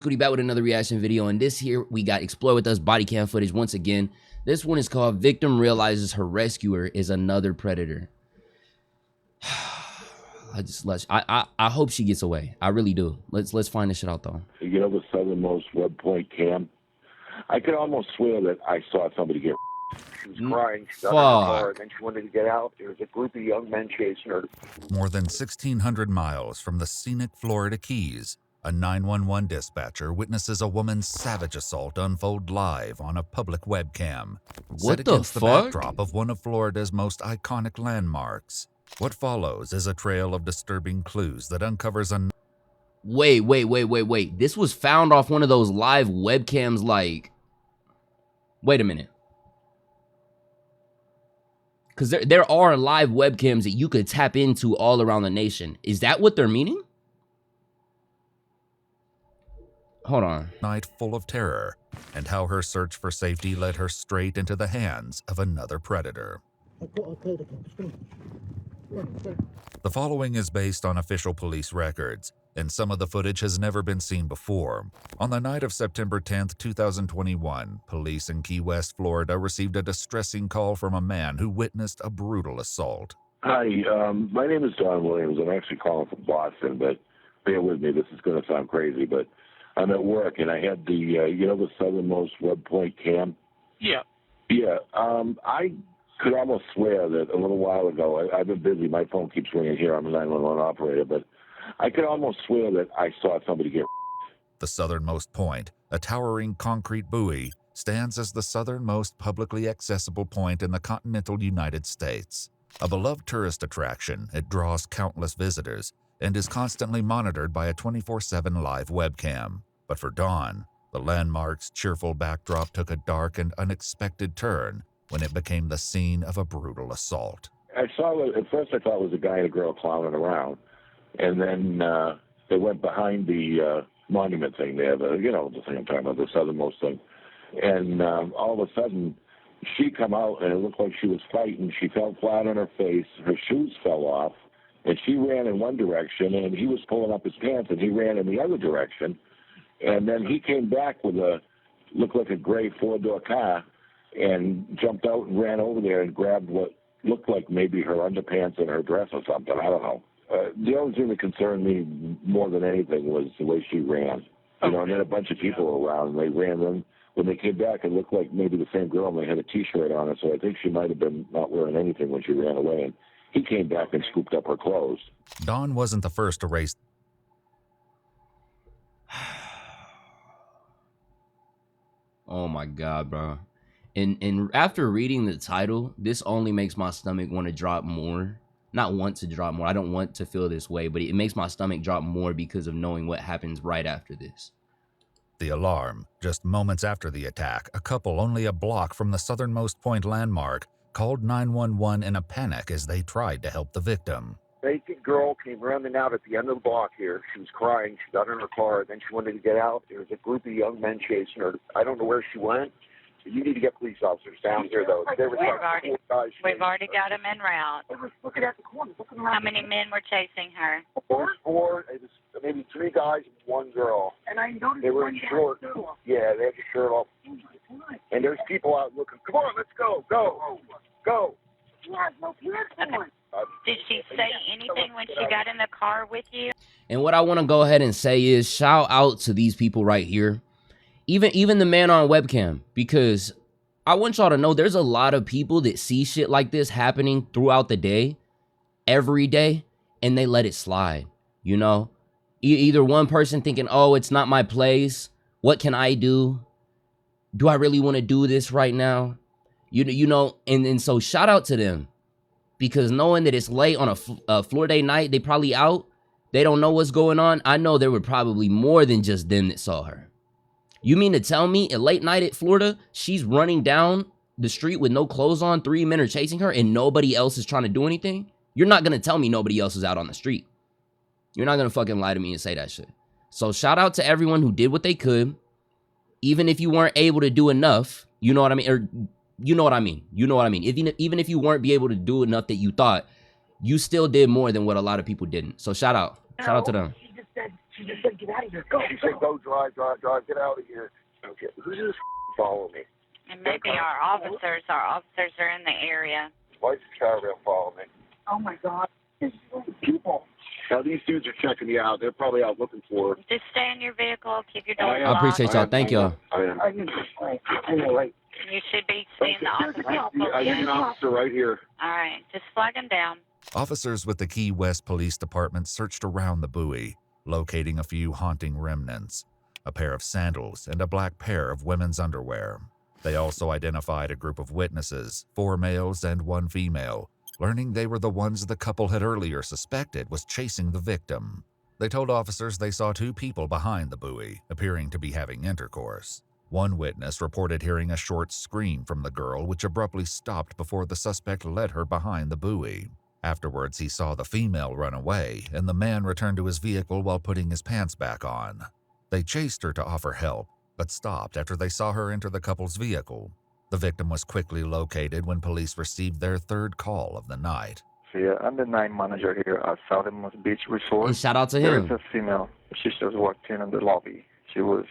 Cody back with another reaction video, and this here we got Explore With Us body cam footage once again. This one is called Victim Realizes Her Rescuer is Another Predator. I hope she gets away. I really do. Let's find this shit out though. You know the southernmost web point cam? I could almost swear that I saw somebody get. She was crying. She got in her car, and then she wanted to get out. There was a group of young men chasing her. More than 1,600 miles from the scenic Florida Keys, a 911 dispatcher witnesses a woman's savage assault unfold live on a public webcam, set against the backdrop of one of Florida's most iconic landmarks. What follows is a trail of disturbing clues that uncovers a... Wait. This was found off one of those live webcams, like... Wait a minute. Because there are live webcams that you could tap into all around the nation. Is that what they're meaning? Hold on. Night full of terror, and how her search for safety led her straight into the hands of another predator. The following is based on official police records, and some of the footage has never been seen before. On the night of September 10th, 2021, police in Key West, Florida received a distressing call from a man who witnessed a brutal assault. Hi, my name is Don Williams. I'm actually calling from Boston, but bear with me. This is going to sound crazy, but I'm at work, and I had the, you know the southernmost web point cam? Yeah. Yeah, I could almost swear that a little while ago, I've been busy. My phone keeps ringing here. I'm a 911 operator, but I could almost swear that I saw somebody get... The southernmost point, a towering concrete buoy, stands as the southernmost publicly accessible point in the continental United States. A beloved tourist attraction, it draws countless visitors and is constantly monitored by a 24/7 live webcam. But for Dawn, the landmark's cheerful backdrop took a dark and unexpected turn when it became the scene of a brutal assault. I saw it, at first I thought it was a guy and a girl clowning around. And then they went behind the monument thing there, the thing I'm talking about, the southernmost thing. And all of a sudden, she come out, and it looked like she was fighting. She fell flat on her face. Her shoes fell off, and she ran in one direction, and he was pulling up his pants, and he ran in the other direction. And then he came back with looked like a gray four-door car, and jumped out and ran over there and grabbed what looked like maybe her underpants and her dress or something. I don't know. The only thing that concerned me more than anything was the way she ran. And then a bunch of people were around, and they ran them. When they came back, it looked like maybe the same girl, and they had a T-shirt on her, so I think she might have been not wearing anything when she ran away. And he came back and scooped up her clothes. Dawn wasn't the first to raise... Oh my God, bro. And after reading the title, this only makes my stomach want to drop more. Not want to drop more. I don't want to feel this way, but it makes my stomach drop more because of knowing what happens right after this. The alarm. Just moments after the attack, a couple only a block from the southernmost point landmark called 911 in a panic as they tried to help the victim. Naked girl came running out at the end of the block here. She was crying. She got in her car, and then she wanted to get out. There was a group of young men chasing her. I don't know where she went. You need to get police officers down here, though. There was We've already got them en route. They were looking at the corner, looking around. How many men were chasing her? Four. It was maybe three guys and one girl. And I noticed they were in short. Yeah, they had the shirt off. And there's people out looking. Come on, let's go, go. She has no pants on. Did she say anything when she got in the car with you? And what I want to go ahead and say is shout out to these people right here. Even the man on webcam, because I want y'all to know there's a lot of people that see shit like this happening throughout the day, every day, and they let it slide, you know? Either one person thinking, oh, it's not my place. What can I do? Do I really want to do this right now? You know, and so shout out to them, because knowing that it's late on a Florida night, they probably out. They don't know what's going on. I know there were probably more than just them that saw her. You mean to tell me at late night at Florida, she's running down the street with no clothes on, 3 men are chasing her, and nobody else is trying to do anything? You're not going to tell me nobody else is out on the street. You're not going to fucking lie to me and say that shit. So shout out to everyone who did what they could. Even if you weren't able to do enough, you know what I mean? Or you know what I mean? You know what I mean? Even if you weren't be able to do enough that you thought, you still did more than what a lot of people didn't. So shout out. Shout out to them. She just said She just said, get out of here. Go. She said, go, drive, get out of here. Okay, who's this following me? And maybe our officers are in the area. Why is the caravan following me? Oh, my God. There's people. Now, these dudes are checking me out. They're probably out looking for her. Just stay in your vehicle. Keep your doors I locked. I appreciate y'all. Thank y'all. I am. I know, right? You should be seeing the officers. I see an officer right here. All right, just flag him down. Officers with the Key West Police Department searched around the buoy, locating a few haunting remnants, a pair of sandals and a black pair of women's underwear. They also identified a group of witnesses, 4 males and 1 female, learning they were the ones the couple had earlier suspected was chasing the victim. They told officers they saw 2 people behind the buoy, appearing to be having intercourse. One witness reported hearing a short scream from the girl, which abruptly stopped before the suspect led her behind the buoy. Afterwards, he saw the female run away, and the man returned to his vehicle while putting his pants back on. They chased her to offer help, but stopped after they saw her enter the couple's vehicle. The victim was quickly located when police received their 3rd call of the night. Yeah, I'm the night manager here at Southernmost Beach Resort. And shout out to There him. is a female. She just walked in the lobby. She was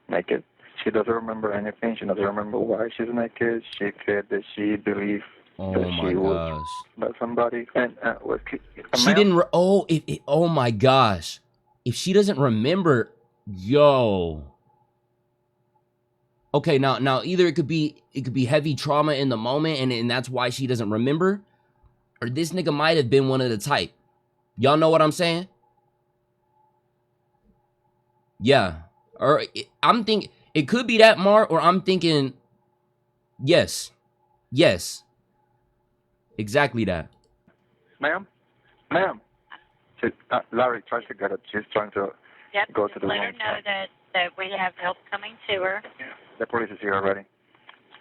naked. She doesn't remember anything. She doesn't remember why she's naked. She said that she believed Oh that my she was gosh. by somebody. And was She didn't. Oh my gosh. If she doesn't remember, yo. Okay, now either it could be heavy trauma in the moment, and that's why she doesn't remember, or this nigga might have been one of the type. Y'all know what I'm saying? Yeah. Or I'm thinking it could be that, Mar, or I'm thinking, yes, exactly that. Ma'am? She, Larry tries to get it. She's trying to Yep, go just to the let her wrong know side. that we have help coming to her. The police is here already.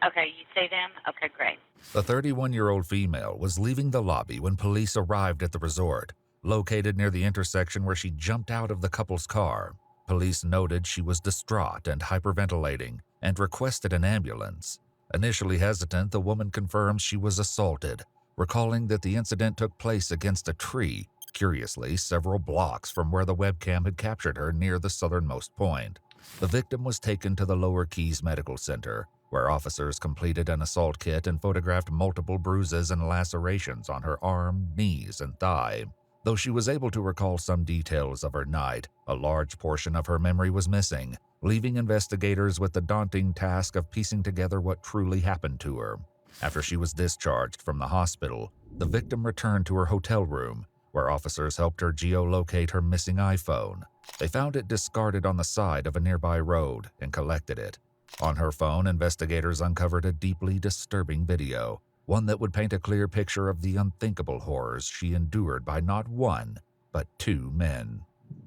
Okay, you see them? Okay, great. The 31-year-old female was leaving the lobby when police arrived at the resort, located near the intersection where she jumped out of the couple's car. Police noted she was distraught and hyperventilating and requested an ambulance. Initially hesitant, the woman confirms she was assaulted, recalling that the incident took place against a tree, curiously several blocks from where the webcam had captured her near the southernmost point. The victim was taken to the Lower Keys Medical Center, where officers completed an assault kit and photographed multiple bruises and lacerations on her arm, knees, and thigh. Though she was able to recall some details of her night, a large portion of her memory was missing, leaving investigators with the daunting task of piecing together what truly happened to her. After she was discharged from the hospital, the victim returned to her hotel room, where officers helped her geolocate her missing iPhone. They found it discarded on the side of a nearby road and collected it. On her phone, investigators uncovered a deeply disturbing video, one that would paint a clear picture of the unthinkable horrors she endured by not one, but 2 men.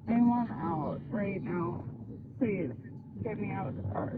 I want out right now. Please, get me out of the car.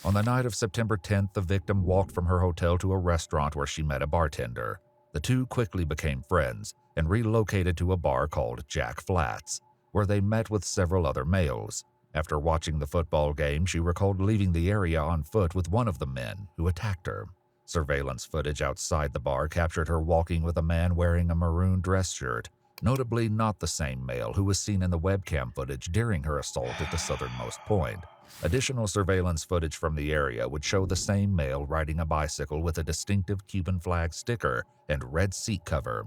On the night of September 10th, the victim walked from her hotel to a restaurant where she met a bartender. The 2 quickly became friends and relocated to a bar called Jack Flats, where they met with several other males. After watching the football game, she recalled leaving the area on foot with one of the men who attacked her. Surveillance footage outside the bar captured her walking with a man wearing a maroon dress shirt, notably not the same male who was seen in the webcam footage during her assault at the southernmost point. Additional surveillance footage from the area would show the same male riding a bicycle with a distinctive Cuban flag sticker and red seat cover.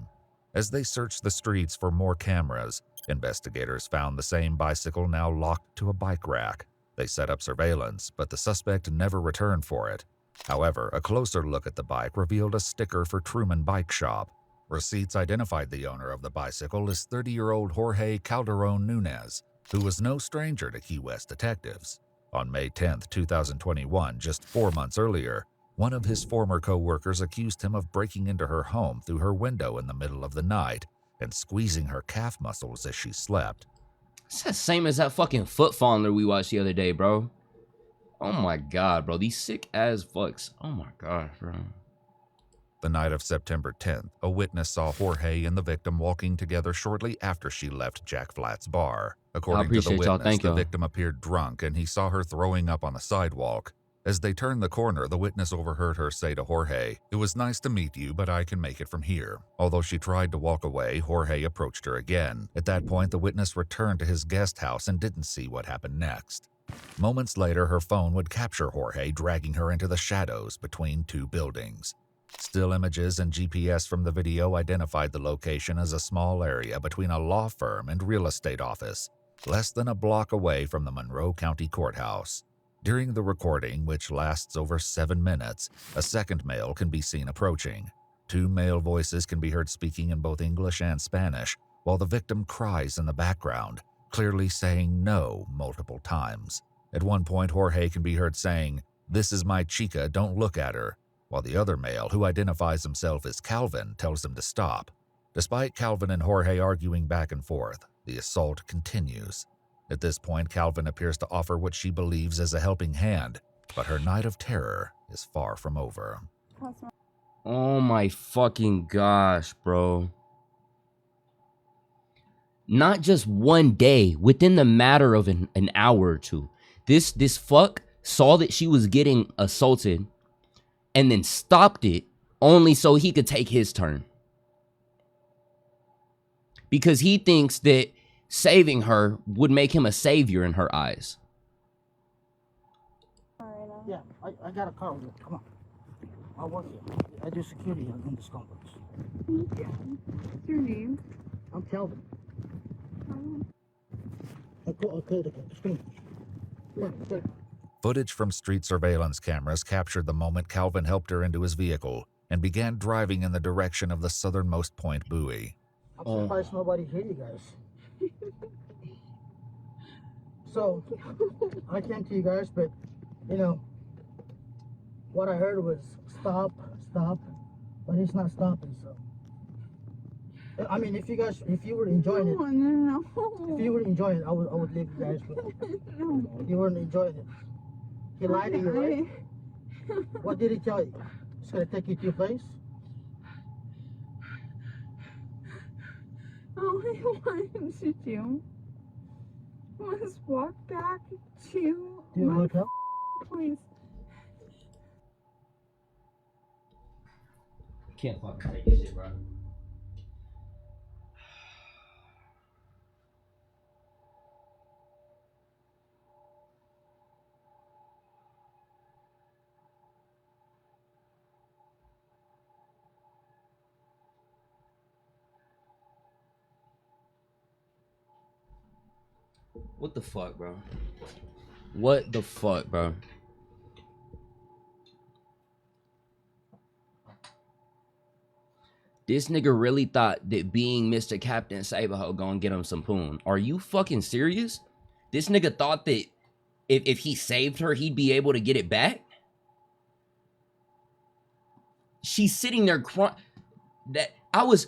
As they searched the streets for more cameras, investigators found the same bicycle now locked to a bike rack. They set up surveillance, but the suspect never returned for it. However, a closer look at the bike revealed a sticker for Truman Bike Shop. Receipts identified the owner of the bicycle as 30-year-old Jorge Calderon Nunez, who was no stranger to Key West detectives. On May 10, 2021, just 4 months earlier, one of his former co-workers accused him of breaking into her home through her window in the middle of the night and squeezing her calf muscles as she slept. It's the same as that fucking foot fondler we watched the other day, bro. Oh my god, bro. These sick ass fucks. Oh my god, bro. The night of September 10th, a witness saw Jorge and the victim walking together shortly after she left Jack Flat's bar. According to the appreciate y'all. witness, Thank the y'all. victim appeared drunk and he saw her throwing up on the sidewalk. As they turned the corner, the witness overheard her say to Jorge, "It was nice to meet you, but I can make it from here." Although she tried to walk away, Jorge approached her again. At that point, the witness returned to his guest house and didn't see what happened next. Moments later, her phone would capture Jorge dragging her into the shadows between two buildings. Still images and GPS from the video identified the location as a small area between a law firm and real estate office, less than a block away from the Monroe County Courthouse. During the recording, which lasts over 7 minutes, a second male can be seen approaching. 2 male voices can be heard speaking in both English and Spanish, while the victim cries in the background, clearly saying no multiple times. At one point, Jorge can be heard saying, "This is my chica, don't look at her," while the other male, who identifies himself as Calvin, tells him to stop. Despite Calvin and Jorge arguing back and forth, the assault continues. At this point, Calvin appears to offer what she believes is a helping hand, but her night of terror is far from over. Oh my fucking gosh, bro. Not just one day, within the matter of an hour or two, this fuck saw that she was getting assaulted and then stopped it only so he could take his turn. Because he thinks that saving her would make him a savior in her eyes. Yeah, I got a car with you. Come on. I work here. I do security in this complex. Yeah. What's your name? I'm Calvin. I'll call the screen. Footage from street surveillance cameras captured the moment Calvin helped her into his vehicle and began driving in the direction of the southernmost point buoy. I'm surprised nobody hit you guys. So, I came to you guys, but, you know, what I heard was stop, but it's not stopping, so. I mean, if you were enjoying it, No. if you were enjoying it, I would leave you guys, but No. you weren't enjoying it. He lied to you, right? What did he tell you? He's gonna take you to your place? All I wanted to do was walk back to To your my hotel? place. Can't fucking take this shit, bro. What the fuck, bro? What the fuck, bro? This nigga really thought that being Mr. Captain Saberho gonna get him some poon. Are you fucking serious? This nigga thought that if he saved her, he'd be able to get it back? She's sitting there crying. That I was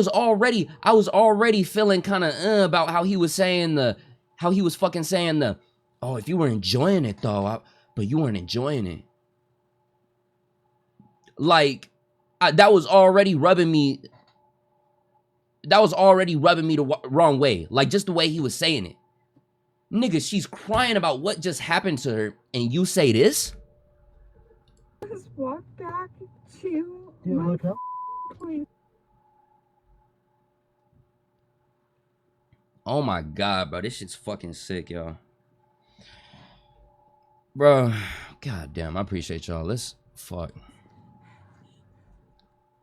already feeling kind of about how he was saying oh, if you were enjoying it though, but you weren't enjoying it. Like, that was already rubbing me the wrong way. Like, just the way he was saying it. Nigga, she's crying about what just happened to her, and you say this? Just walk back to your my hotel? place. Oh my god, bro. This shit's fucking sick, y'all. Bro, god damn, I appreciate y'all. Let's fuck.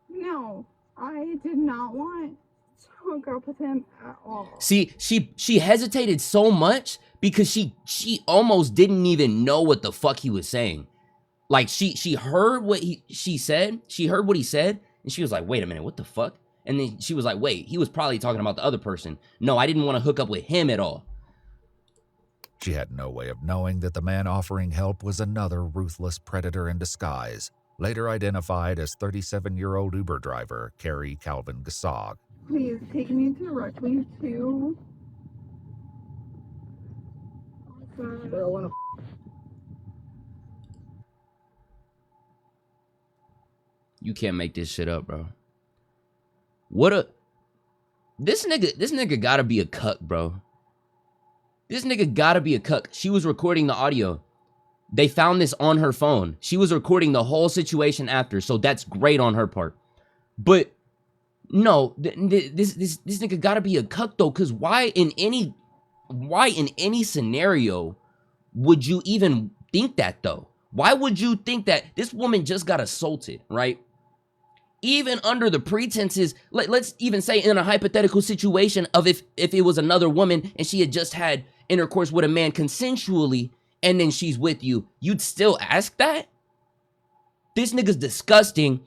No, I did not want to hook up with him at all. See, she hesitated so much because she almost didn't even know what the fuck he was saying. Like, she heard what he said. She heard what he said, and she was like, wait a minute, what the fuck? And then she was like, wait, he was probably talking about the other person. No, I didn't want to hook up with him at all. She had no way of knowing that the man offering help was another ruthless predator in disguise, later identified as 37-year-old Uber driver Carrie Calvin Gasog. Please take me directly to... But I wanna You can't make this shit up, bro. This nigga gotta be a cuck, bro. This nigga gotta be a cuck. She was recording the audio. They found this on her phone. She was recording the whole situation after, so that's great on her part. But no, this nigga gotta be a cuck though, cause why in any scenario would you even think that though? Why would you think that this woman just got assaulted, right? Even under the pretenses, let's even say in a hypothetical situation of if it was another woman and she had just had intercourse with a man consensually and then she's with you, you'd still ask that? This nigga's disgusting.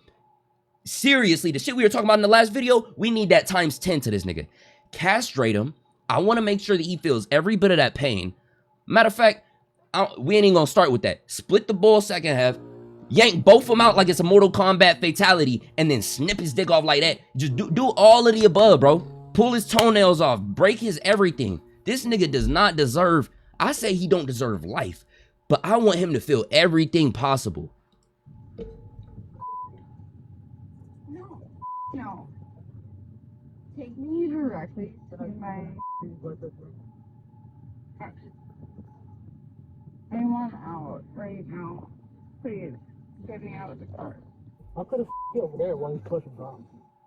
Seriously, the shit we were talking about in the last video, we need that times 10 to this nigga. Castrate him. I want to make sure that he feels every bit of that pain. Matter of fact, we ain't even gonna start with that. Split the ball second half. Yank both of them out like it's a Mortal Kombat fatality, and then snip his dick off like that. Just do all of the above, bro. Pull his toenails off. Break his everything. This nigga does not deserve, I say he don't deserve life, but I want him to feel everything possible. No. Take me directly to my... I want out right now. Please, get me out of the car. I could have you over there while you push him off.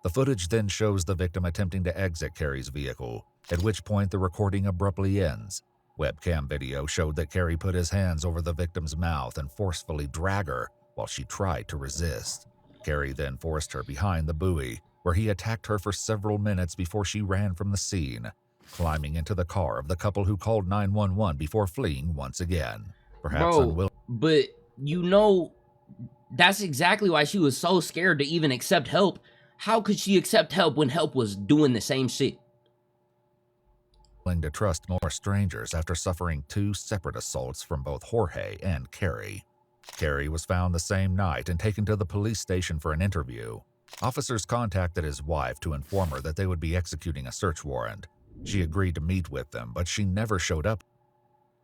The footage then shows the victim attempting to exit Carrie's vehicle, at which point the recording abruptly ends. Webcam video showed that Carrie put his hands over the victim's mouth and forcefully dragged her while she tried to resist. Carrie then forced her behind the buoy, where he attacked her for several minutes before she ran from the scene, climbing into the car of the couple who called 911 before fleeing once again. Perhaps unwilling. But you know, that's exactly why she was so scared to even accept help. How could she accept help when help was doing the same shit? To trust more strangers after suffering 2 separate assaults from both Jorge and Carrie. Carrie was found the same night and taken to the police station for an interview. Officers contacted his wife to inform her that they would be executing a search warrant. She agreed to meet with them, but she never showed up.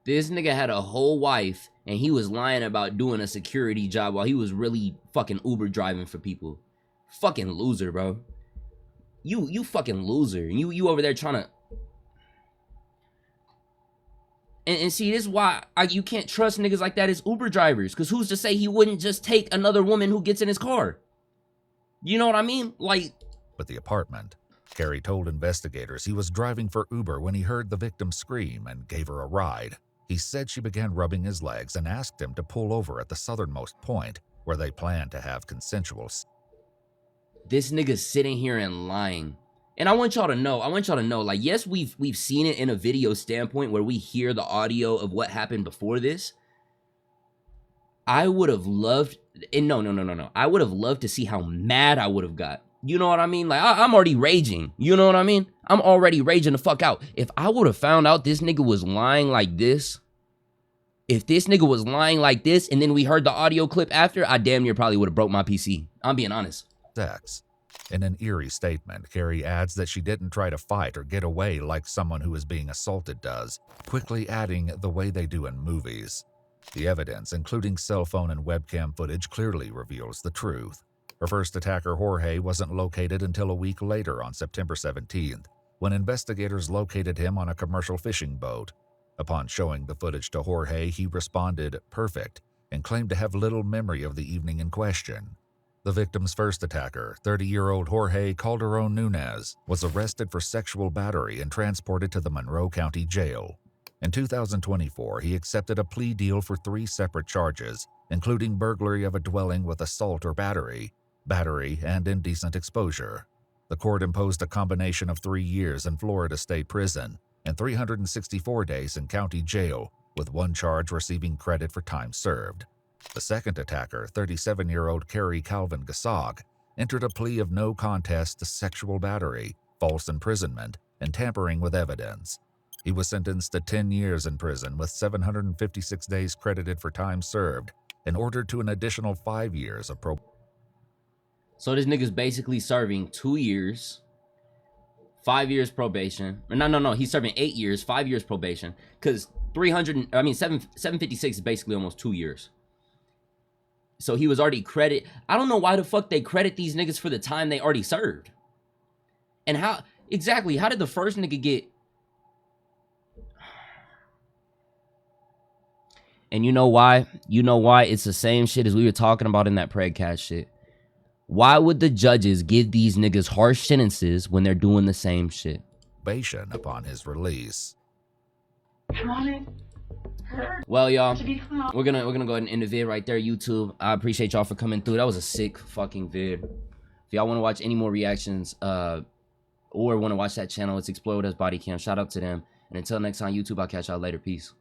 This nigga had a whole wife and he was lying about doing a security job while he was really fucking Uber driving for people. Fucking loser, bro. You fucking loser. You over there trying to... And see, this is why you can't trust niggas like that as Uber drivers. Because who's to say he wouldn't just take another woman who gets in his car? You know what I mean? Like... At the apartment, Carrie told investigators he was driving for Uber when he heard the victim scream and gave her a ride. He said she began rubbing his legs and asked him to pull over at the southernmost point where they planned to have consensual sex. This nigga's sitting here and lying. And I want y'all to know, like, yes, we've seen it in a video standpoint where we hear the audio of what happened before this. I would have loved, and no. I would have loved to see how mad I would have got. You know what I mean? Like, I'm already raging. You know what I mean? I'm already raging the fuck out. If I would have found out this nigga was lying like this, and then we heard the audio clip after, I damn near probably would have broke my PC. I'm being honest. Sex. In an eerie statement, Carrie adds that she didn't try to fight or get away like someone who is being assaulted does, quickly adding the way they do in movies. The evidence, including cell phone and webcam footage, clearly reveals the truth. Her first attacker, Jorge, wasn't located until a week later on September 17th, when investigators located him on a commercial fishing boat. Upon showing the footage to Jorge, he responded, "perfect," and claimed to have little memory of the evening in question. The victim's first attacker, 30-year-old Jorge Calderon Nunez, was arrested for sexual battery and transported to the Monroe County Jail. In 2024, he accepted a plea deal for 3 separate charges, including burglary of a dwelling with assault or battery, and indecent exposure. The court imposed a combination of 3 years in Florida State Prison and 364 days in county jail, with 1 charge receiving credit for time served. The second attacker, 37-year-old Carrie Calvin Gasog, entered a plea of no contest to sexual battery, false imprisonment, and tampering with evidence. He was sentenced to 10 years in prison with 756 days credited for time served and ordered to an additional 5 years of probation. So this nigga's basically serving 2 years, 5 years probation. No, he's serving 8 years, 5 years probation. Because 756 is basically almost 2 years. So he was already credit. I don't know why the fuck they credit these niggas for the time they already served. And how did the first nigga get... And you know why? You know why? It's the same shit as we were talking about in that Predcast shit. Why would the judges give these niggas harsh sentences when they're doing the same shit? Upon his release. Well, y'all, we're gonna go ahead and end the vid right there, YouTube. I appreciate y'all for coming through. That was a sick fucking vid. If y'all want to watch any more reactions, or want to watch that channel, it's Explode as Body Cam. Shout out to them. And until next time, YouTube, I'll catch y'all later. Peace.